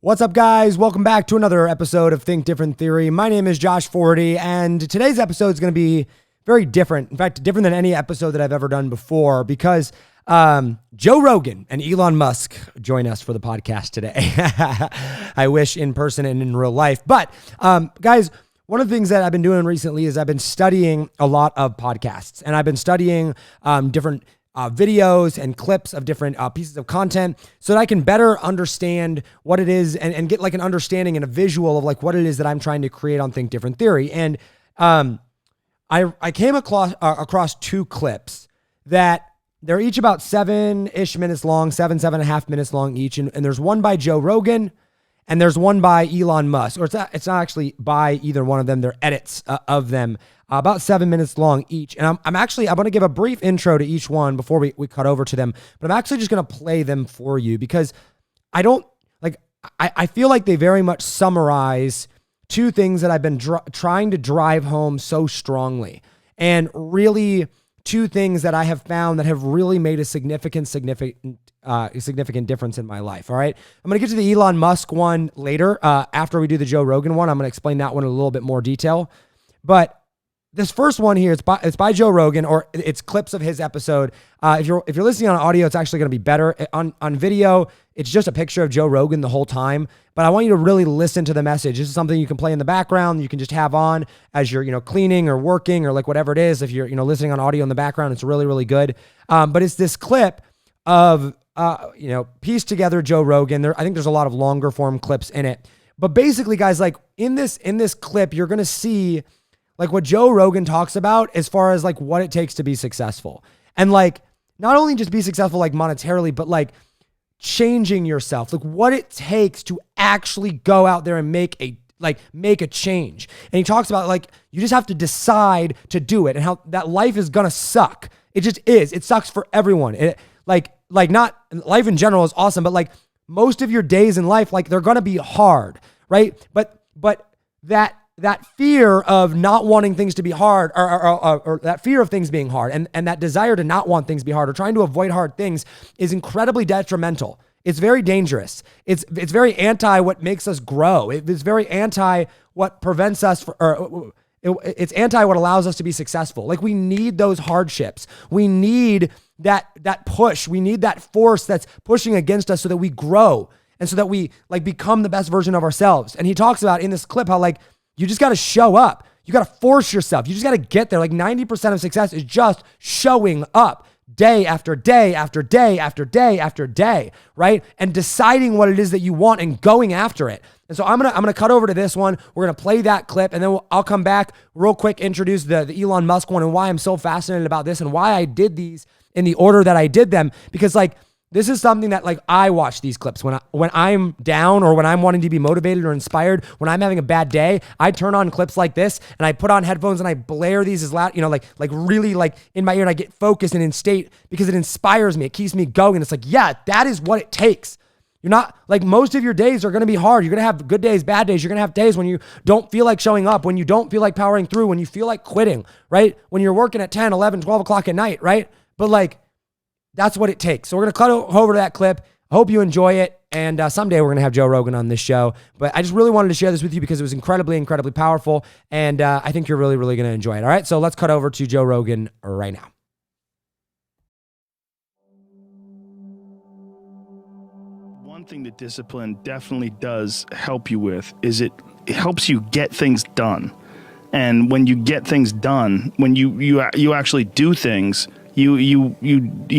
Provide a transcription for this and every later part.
What's up, guys? Welcome back to another episode of Think Different Theory. My name is Josh Forti, and today's episode is going to be very different. In fact, different than any episode that I've ever done before, because Joe Rogan and Elon Musk join us for the podcast today. I wish in person and in real life. But guys, one of the things that I've been doing recently is I've been studying a lot of podcasts, and I've been studying different videos and clips of different pieces of content so that I can better understand what it is and get like an understanding and a visual of like what it is that I'm trying to create on Think Different Theory. And I came across two clips that they're each about 7-ish minutes long, 7.5 minutes long each. And there's one by Joe Rogan and there's one by Elon Musk, or it's not actually by either one of them. They're edits of them. About 7 minutes long each. And I'm going to give a brief intro to each one before we cut over to them, but I'm actually just going to play them for you because I feel like they very much summarize two things that I've been trying to drive home so strongly, and really two things that I have found that have really made a significant difference in my life. All right. I'm going to get to the Elon Musk one later. After we do the Joe Rogan one, I'm going to explain that one in a little bit more detail, but this first one here, it's by Joe Rogan, or it's clips of his episode. If you're listening on audio, it's actually going to be better. On video, it's just a picture of Joe Rogan the whole time. But I want you to really listen to the message. This is something you can play in the background. You can just have on as you're cleaning or working or like whatever it is. If you're listening on audio in the background, it's really, really good. But it's this clip of pieced together Joe Rogan. I think there's a lot of longer form clips in it. But basically, guys, like in this clip, you're going to see like what Joe Rogan talks about as far as like what it takes to be successful. And like, not only just be successful like monetarily, but like changing yourself, like what it takes to actually go out there and make a change. And he talks about like, you just have to decide to do it and how that life is gonna suck. It just is. It sucks for everyone. It like not life in general is awesome, but like most of your days in life, like they're gonna be hard, right? But that fear of not wanting things to be hard, or that fear of things being hard, and that desire to not want things to be hard or trying to avoid hard things is incredibly detrimental. It's very dangerous. It's very anti what makes us grow. It's very anti what prevents us, it's anti what allows us to be successful. Like we need those hardships. We need that push. We need that force that's pushing against us so that we grow and so that we like become the best version of ourselves. And he talks about in this clip how like, you just got to show up. You got to force yourself. You just got to get there. Like 90% of success is just showing up day after day after day after day after day, right? And deciding what it is that you want and going after it. And so I'm gonna cut over to this one. We're gonna play that clip, and then I'll come back real quick, introduce the Elon Musk one and why I'm so fascinated about this and why I did these in the order that I did them. Because like, this is something that like I watch these clips when I'm down or when I'm wanting to be motivated or inspired, when I'm having a bad day, I turn on clips like this and I put on headphones and I blare these as loud, like really like in my ear, and I get focused and in state because it inspires me. It keeps me going. And it's like, yeah, that is what it takes. You're not like most of your days are going to be hard. You're going to have good days, bad days. You're going to have days when you don't feel like showing up, when you don't feel like powering through, when you feel like quitting, right? When you're working at 10, 11, 12 o'clock at night, right? But like, that's what it takes. So we're going to cut over to that clip. I hope you enjoy it. And someday we're going to have Joe Rogan on this show. But I just really wanted to share this with you because it was incredibly, incredibly powerful. And I think you're really, really going to enjoy it. All right. So let's cut over to Joe Rogan right now. One thing that discipline definitely does help you with is it helps you get things done. And when you get things done, when you actually do things, you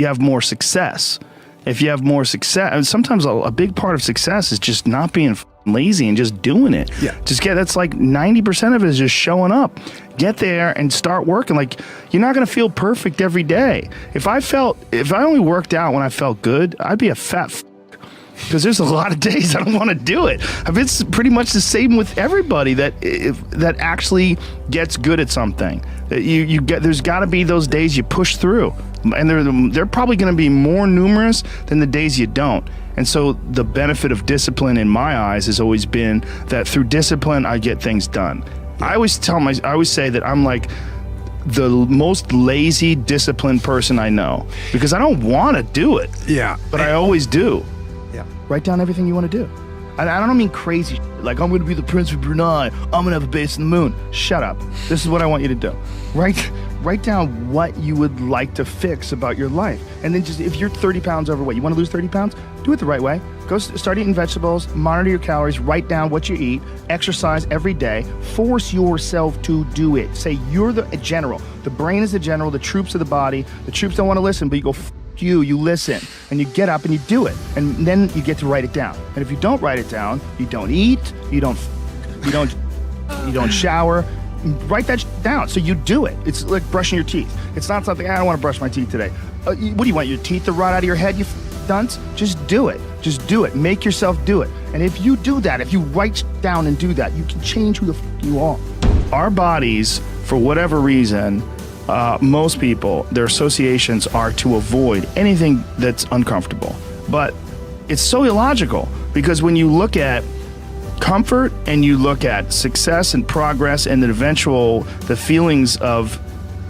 have more success. If you have more success, and sometimes a big part of success is just not being lazy and just doing it. Yeah. That's like 90% of it is just showing up. Get there and start working. Like, you're not going to feel perfect every day. If I only worked out when I felt good, I'd be a fat because there's a lot of days I don't want to do it. It's pretty much the same with everybody that actually gets good at something. There's got to be those days you push through, and they're probably going to be more numerous than the days you don't. And so the benefit of discipline in my eyes has always been that through discipline I get things done. I always say that I'm like the most lazy, disciplined person I know because I don't want to do it. Yeah. But I always do. Yeah. Write down everything you want to do. And I don't mean crazy shit, like I'm going to be the Prince of Brunei, I'm going to have a base in the moon. Shut up. This is what I want you to do. Write down what you would like to fix about your life. And then just, if you're 30 pounds overweight, you want to lose 30 pounds? Do it the right way. Go start eating vegetables, monitor your calories, write down what you eat, exercise every day, force yourself to do it. Say you're the general. The brain is the general, the troops are the body. The troops don't want to listen, but you go, you listen, and you get up and you do it. And then you get to write it down. And if you don't write it down, you don't eat, you don't shower. Write that down so you do it. It's like brushing your teeth. It's not something, I don't want to brush my teeth today. What do you want, your teeth to rot out of your head, you dunce? Just do it. Just do it. Make yourself do it. And if you do that, if you write down and do that, you can change who the you are. Our bodies, for whatever reason, most people, their associations are to avoid anything that's uncomfortable. But it's so illogical, because when you look at comfort and you look at success and progress and the feelings of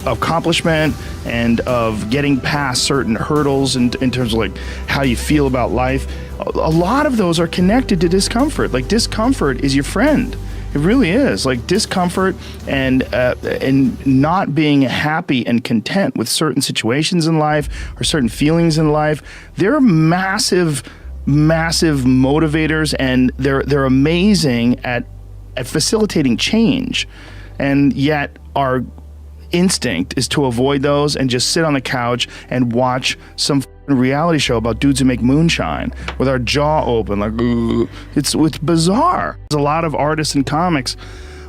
accomplishment and of getting past certain hurdles in terms of like how you feel about life, a lot of those are connected to discomfort. Like, discomfort is your friend. It really is. Like, discomfort and not being happy and content with certain situations in life or certain feelings in life, they're massive motivators, and they're amazing at facilitating change. And yet our instinct is to avoid those and just sit on the couch and watch some reality show about dudes who make moonshine with our jaw open, like, ugh. It's bizarre. There's a lot of artists and comics,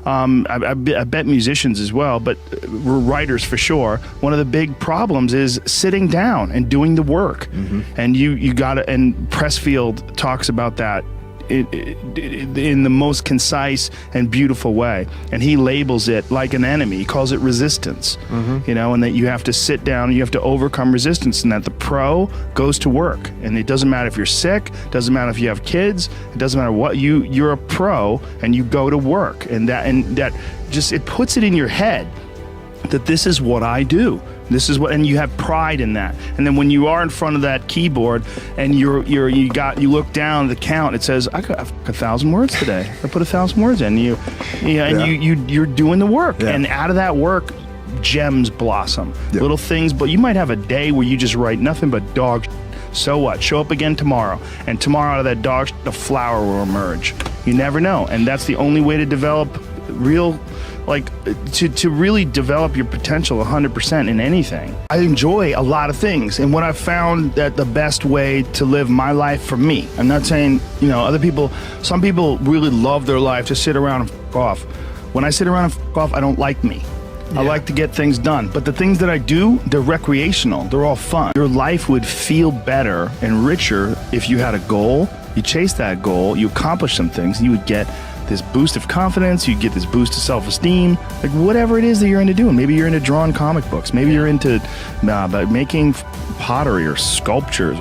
I bet musicians as well, but writers for sure. One of the big problems is sitting down and doing the work. Mm-hmm. And you gotta, and Pressfield talks about that in the most concise and beautiful way, and he labels it like an enemy. He calls it resistance. Mm-hmm. And that you have to sit down, you have to overcome resistance, and that the pro goes to work. And it doesn't matter if you're sick, doesn't matter if you have kids, it doesn't matter what, you're a pro and you go to work. And that just, it puts it in your head that this is what I do. This is what, and you have pride in that. And then when you are in front of that keyboard and you look down the count, it says, I got 1,000 words today. I put 1,000 words in. You're doing the work, and out of that work, gems blossom. Little things, but you might have a day where you just write nothing but dog shit. So what? Show up again tomorrow, and tomorrow out of that dog shit, a flower will emerge. You never know, and that's the only way to develop real. Like, to really develop your potential 100% in anything. I enjoy a lot of things, and what I've found that the best way to live my life for me, I'm not saying, other people, some people really love their life to sit around and f*** off. When I sit around and f*** off, I don't like me. Yeah. I like to get things done, but the things that I do, they're recreational, they're all fun. Your life would feel better and richer if you had a goal, you chase that goal, you accomplish some things, you would get this boost of confidence, you get this boost of self-esteem, like whatever it is that you're into doing. Maybe you're into drawing comic books, maybe you're into making pottery or sculptures,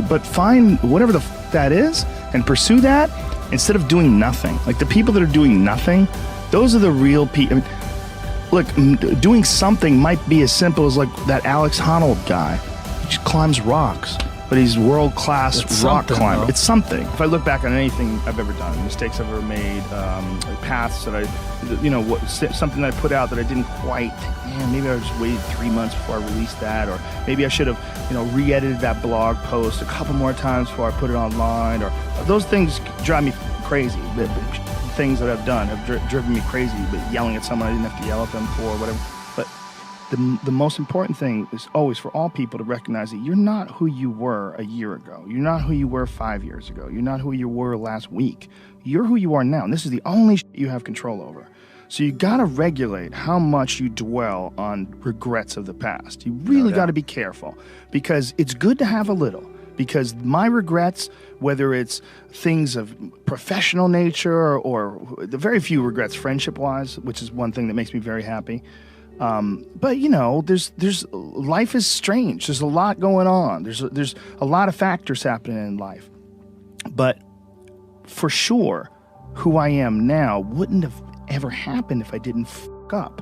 but find whatever the that is and pursue that instead of doing nothing. Like, the people that are doing nothing, those are the real people. I mean, look, doing something might be as simple as like that Alex Honnold guy. He just climbs rocks. But he's world-class rock climber. Though. It's something. If I look back on anything I've ever done, mistakes I've ever made, paths that something that I put out that I didn't quite, maybe I just waited 3 months before I released that, or maybe I should have, re-edited that blog post a couple more times before I put it online, or those things drive me crazy. The things that I've done have driven me crazy, but yelling at someone I didn't have to yell at them for, whatever. But the most important thing is always for all people to recognize that you're not who you were a year ago. You're not who you were 5 years ago. You're not who you were last week. You're who you are now, and this is the only shit you have control over. So you gotta regulate how much you dwell on regrets of the past. You really gotta be careful, because it's good to have a little. Because my regrets, whether it's things of professional nature or the very few regrets friendship-wise, which is one thing that makes me very happy. But there's life is strange. There's a lot going on. There's a lot of factors happening in life. But for sure, who I am now wouldn't have ever happened if I didn't fuck up.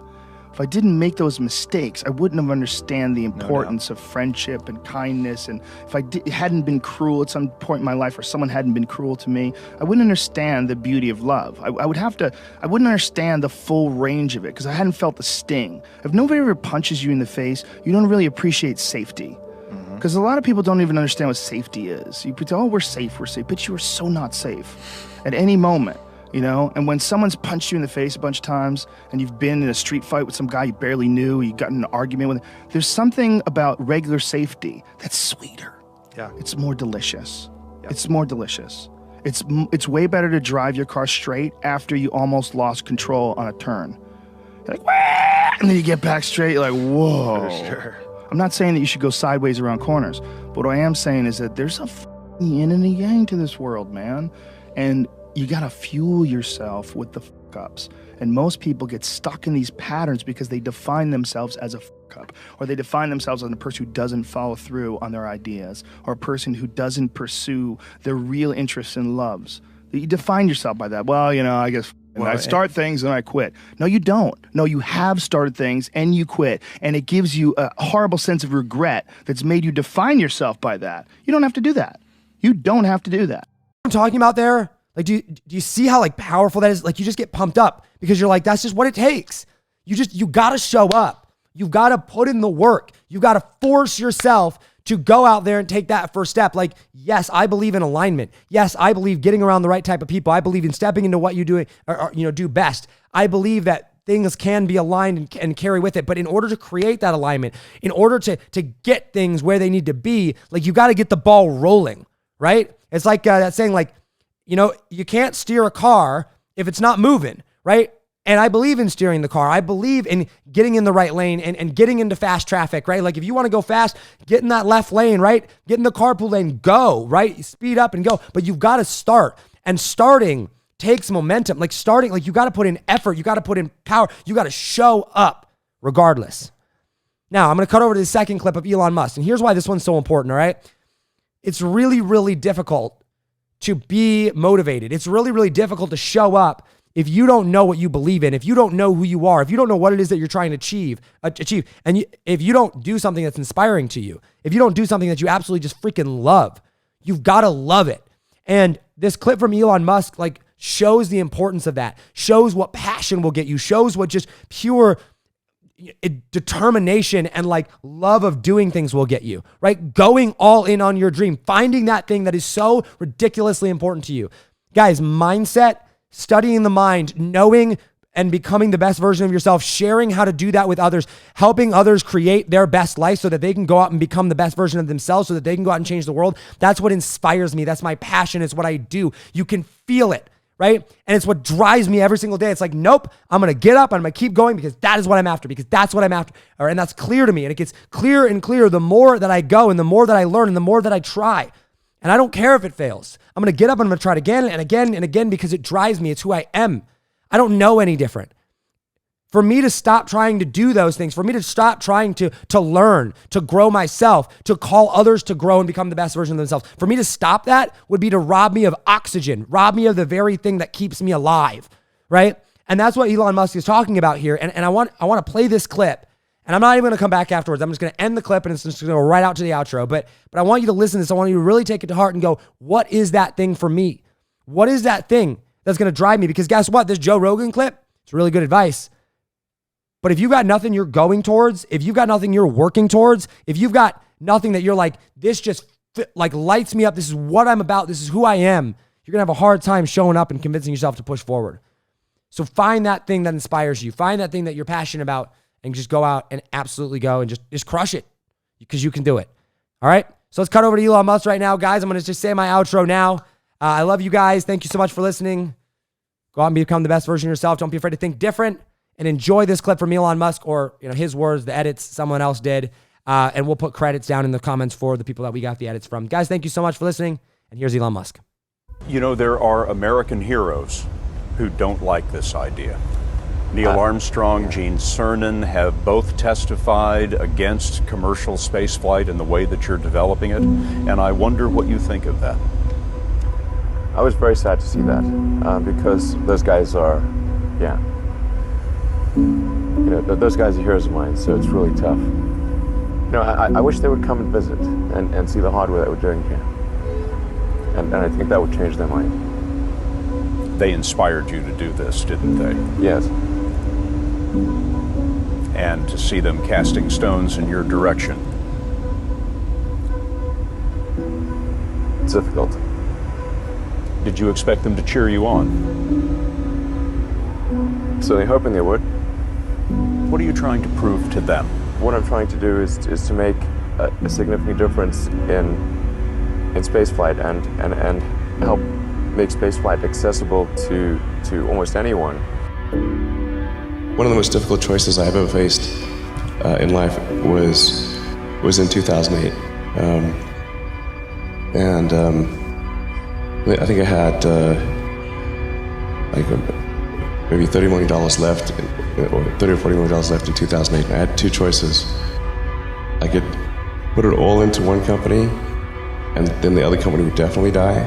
if I didn't make those mistakes, I wouldn't have understand the importance of friendship and kindness. And if I hadn't been cruel at some point in my life, or someone hadn't been cruel to me, I wouldn't understand the beauty of love. I wouldn't understand the full range of it, because I hadn't felt the sting. If nobody ever punches you in the face, you don't really appreciate safety. Because a lot of people don't even understand what safety is. You pretend, oh, we're safe, but you are so not safe at any moment. You know, and when someone's punched you in the face a bunch of times, and you've been in a street fight with some guy you barely knew, you got in an argument with, there's something about regular safety that's sweeter. Yeah. It's more delicious. Yeah. It's more delicious. It's way better to drive your car straight after you almost lost control on a turn. You're like, wah! And then you get back straight, you're like, whoa. For sure. I'm not saying that you should go sideways around corners, but what I am saying is that there's a yin and a yang to this world, man. And you gotta fuel yourself with the fuck-ups. And most people get stuck in these patterns because they define themselves as a fuck-up, or they define themselves as a person who doesn't follow through on their ideas, or a person who doesn't pursue their real interests and loves. You define yourself by that. Well, you know, I guess I start things and I quit. No, you don't. No, you have started things and you quit. And it gives you a horrible sense of regret that's made you define yourself by that. You don't have to do that. You don't have to do that. I'm talking about there. Like, do you see how like powerful that is? Like, you just get pumped up because you're like, that's just what it takes. You gotta show up. You've got to put in the work. You've got to force yourself to go out there and take that first step. Like, yes, I believe in alignment. Yes, I believe getting around the right type of people. I believe in stepping into what you do, or do best. I believe that things can be aligned and carry with it. But in order to create that alignment, in order to get things where they need to be, like, you got to get the ball rolling, right? It's like that saying, like, you can't steer a car if it's not moving, right? And I believe in steering the car. I believe in getting in the right lane and getting into fast traffic, right? Like, if you want to go fast, get in that left lane, right? Get in the carpool lane, go, right? Speed up and go. But you've got to start. And starting takes momentum. Like, you got to put in effort. You got to put in power. You got to show up regardless. Now, I'm going to cut over to the second clip of Elon Musk. And here's why this one's so important, all right? It's really, really difficult to be motivated. It's really, really difficult to show up if you don't know what you believe in, if you don't know who you are, if you don't know what it is that you're trying to achieve, and if you don't do something that's inspiring to you, if you don't do something that you absolutely just freaking love, you've got to love it. And this clip from Elon Musk, like, shows the importance of that, shows what passion will get you, shows what just pure determination and like love of doing things will get you, right? Going all in on your dream, finding that thing that is so ridiculously important to you. Guys, mindset, studying the mind, knowing and becoming the best version of yourself, sharing how to do that with others, helping others create their best life so that they can go out and become the best version of themselves, so that they can go out and change the world. That's what inspires me. That's my passion. It's what I do. You can feel it, right? And it's what drives me every single day. It's like, nope, I'm going to get up. I'm going to keep going because that is what I'm after, because that's what I'm after. And that's clear to me. And it gets clearer and clearer the more that I go and the more that I learn and the more that I try. And I don't care if it fails. I'm going to get up and I'm going to try it again and again and again because it drives me. It's who I am. I don't know any different. For me to stop trying to do those things, for me to stop trying to learn, to grow myself, to call others to grow and become the best version of themselves, for me to stop that would be to rob me of oxygen, rob me of the very thing that keeps me alive, right? And that's what Elon Musk is talking about here. And I want to play this clip, and I'm not even going to come back afterwards. I'm just going to end the clip and it's just going to go right out to the outro. But I want you to listen to this. I want you to really take it to heart and go, what is that thing for me? What is that thing that's going to drive me? Because guess what? This Joe Rogan clip, it's really good advice. But if you've got nothing you're going towards, if you've got nothing you're working towards, if you've got nothing that you're like, this just like lights me up, this is what I'm about, this is who I am, you're going to have a hard time showing up and convincing yourself to push forward. So find that thing that inspires you. Find that thing that you're passionate about and just go out and absolutely go and just crush it, because you can do it. All right? So let's cut over to Elon Musk right now. Guys, I'm going to just say my outro now. I love you guys. Thank you so much for listening. Go out and become the best version of yourself. Don't be afraid to think different. And enjoy this clip from Elon Musk, or his words, the edits someone else did. And we'll put credits down in the comments for the people that we got the edits from. Guys, thank you so much for listening. And here's Elon Musk. There are American heroes who don't like this idea. Neil Armstrong, Gene Cernan have both testified against commercial spaceflight and the way that you're developing it. And I wonder what you think of that. I was very sad to see that because those guys are, those guys are heroes of mine, so it's really tough. I wish they would come and visit and see the hardware that we're doing here. And I think that would change their mind. They inspired you to do this, didn't they? Yes. And to see them casting stones in your direction. It's difficult. Did you expect them to cheer you on? Certainly hoping they would. What are you trying to prove to them? What I'm trying to do is to make a significant difference in spaceflight and help make spaceflight accessible to almost anyone. One of the most difficult choices I've ever faced in life was in 2008. I think I had maybe $30 million left, or $30 or $40 million left in 2008. And I had two choices. I could put it all into one company, and then the other company would definitely die,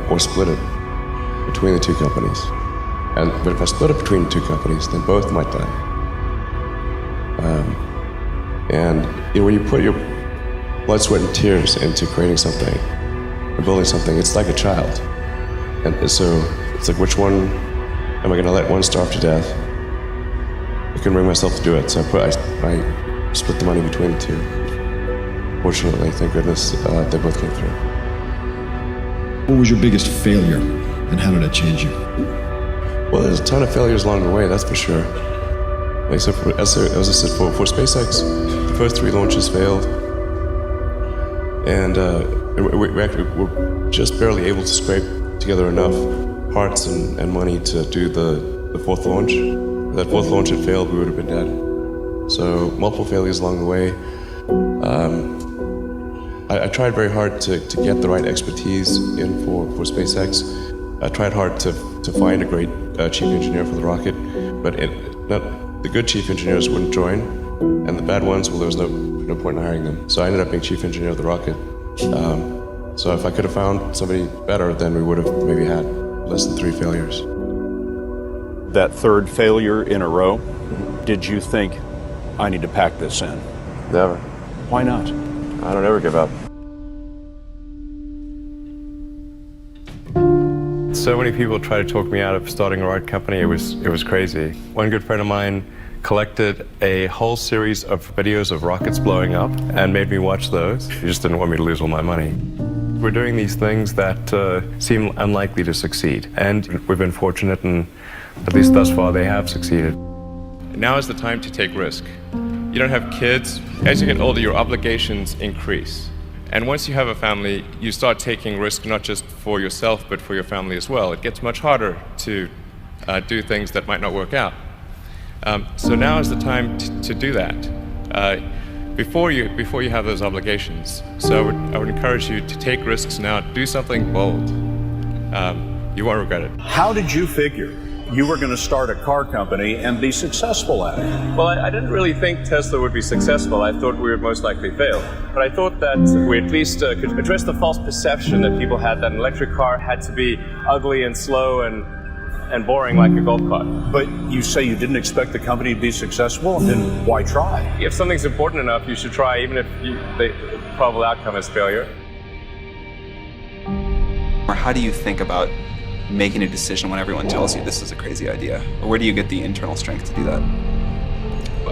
or split it between the two companies. But if I split it between the two companies, then both might die. When you put your blood, sweat, and tears into creating something, or building something, it's like a child. And so it's like, which one am I going to let one starve to death? I couldn't bring myself to do it, so I split the money between the two. Fortunately, thank goodness, they both came through. What was your biggest failure, and how did it change you? Well, there's a ton of failures along the way, that's for sure. As I said, for SpaceX, the first 3 launches failed, and we actually were just barely able to scrape together enough parts and money to do the 4th launch. If that 4th launch had failed, we would have been dead. So multiple failures along the way. I tried very hard to get the right expertise in for SpaceX. I tried hard to find a great chief engineer for the rocket, but the good chief engineers wouldn't join, and the bad ones, well, there was no point in hiring them. So I ended up being chief engineer of the rocket. So if I could have found somebody better, then we would have maybe had less than 3 failures. That 3rd failure in a row, did you think, I need to pack this in? Never. Why not? I don't ever give up. So many people try to talk me out of starting a rocket company. It was crazy. One good friend of mine collected a whole series of videos of rockets blowing up and made me watch those. He just didn't want me to lose all my money. We're doing these things that seem unlikely to succeed, and we've been fortunate, and at least thus far they have succeeded. Now is the time to take risk. You don't have kids. As you get older, your obligations increase. And once you have a family, you start taking risk not just for yourself, but for your family as well. It gets much harder to do things that might not work out. So now is the time to do that before you have those obligations. So I would encourage you to take risks now. Do something bold. You won't regret it. How did you figure you were going to start a car company and be successful at it? Well, I didn't really think Tesla would be successful. I thought we would most likely fail. But I thought that we at least could address the false perception that people had that an electric car had to be ugly and slow and boring like a golf cart. But you say you didn't expect the company to be successful, then why try? If something's important enough, you should try, even if the probable outcome is failure. Or how do you think about making a decision when everyone tells you this is a crazy idea? Or where do you get the internal strength to do that?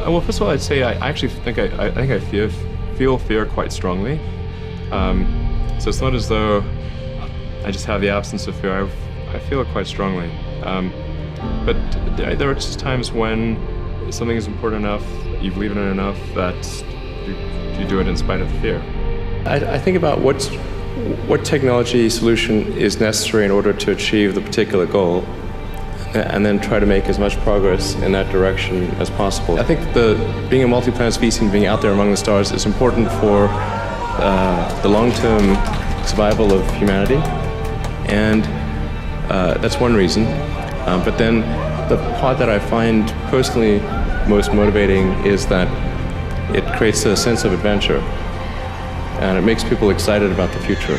Well, first of all, I'd say I actually think I feel fear quite strongly. So it's not as though I just have the absence of fear. I feel it quite strongly. But there are just times when something is important enough, you believe in it enough, that you do it in spite of the fear. I think about what technology solution is necessary in order to achieve the particular goal, and then try to make as much progress in that direction as possible. I think being a multi-planet species and being out there among the stars is important for the long-term survival of humanity, and that's one reason. But then the part that I find personally most motivating is that it creates a sense of adventure, and it makes people excited about the future.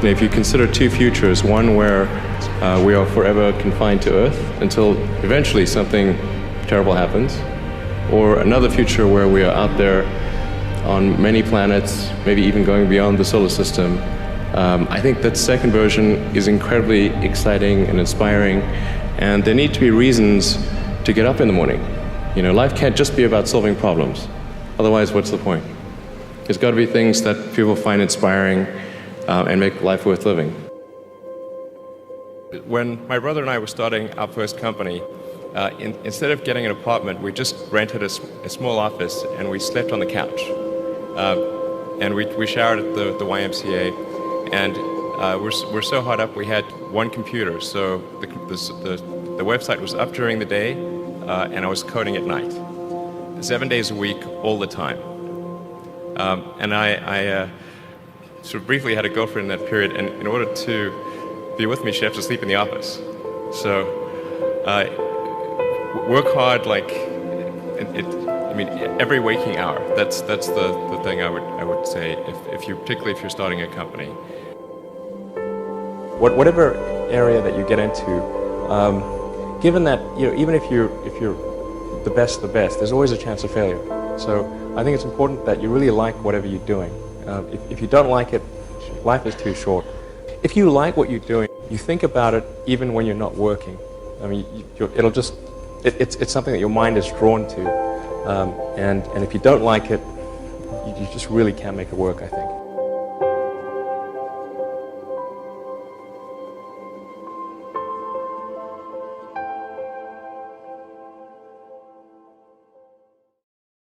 If you consider 2 futures, one where we are forever confined to Earth until eventually something terrible happens, or another future where we are out there on many planets, maybe even going beyond the solar system. I think that second version is incredibly exciting and inspiring, and there need to be reasons to get up in the morning. You know, life can't just be about solving problems. Otherwise, what's the point? There's got to be things that people find inspiring and make life worth living. When my brother and I were starting our first company, instead of getting an apartment, we just rented a small office and we slept on the couch. And we showered at the YMCA, and we're so hot up we had one computer, so the website was up during the day, and I was coding at night, 7 days a week, all the time. And I sort of briefly had a girlfriend in that period, and in order to be with me, she had to sleep in the office. So work hard, like every waking hour. That's the thing I would say particularly if you're starting a company. Whatever area that you get into, given that even if you're the best, there's always a chance of failure. So I think it's important that you really like whatever you're doing. If you don't like it, life is too short. If you like what you're doing, you think about it even when you're not working. I mean, it's something that your mind is drawn to. And if you don't like it, you just really can't make it work, I think.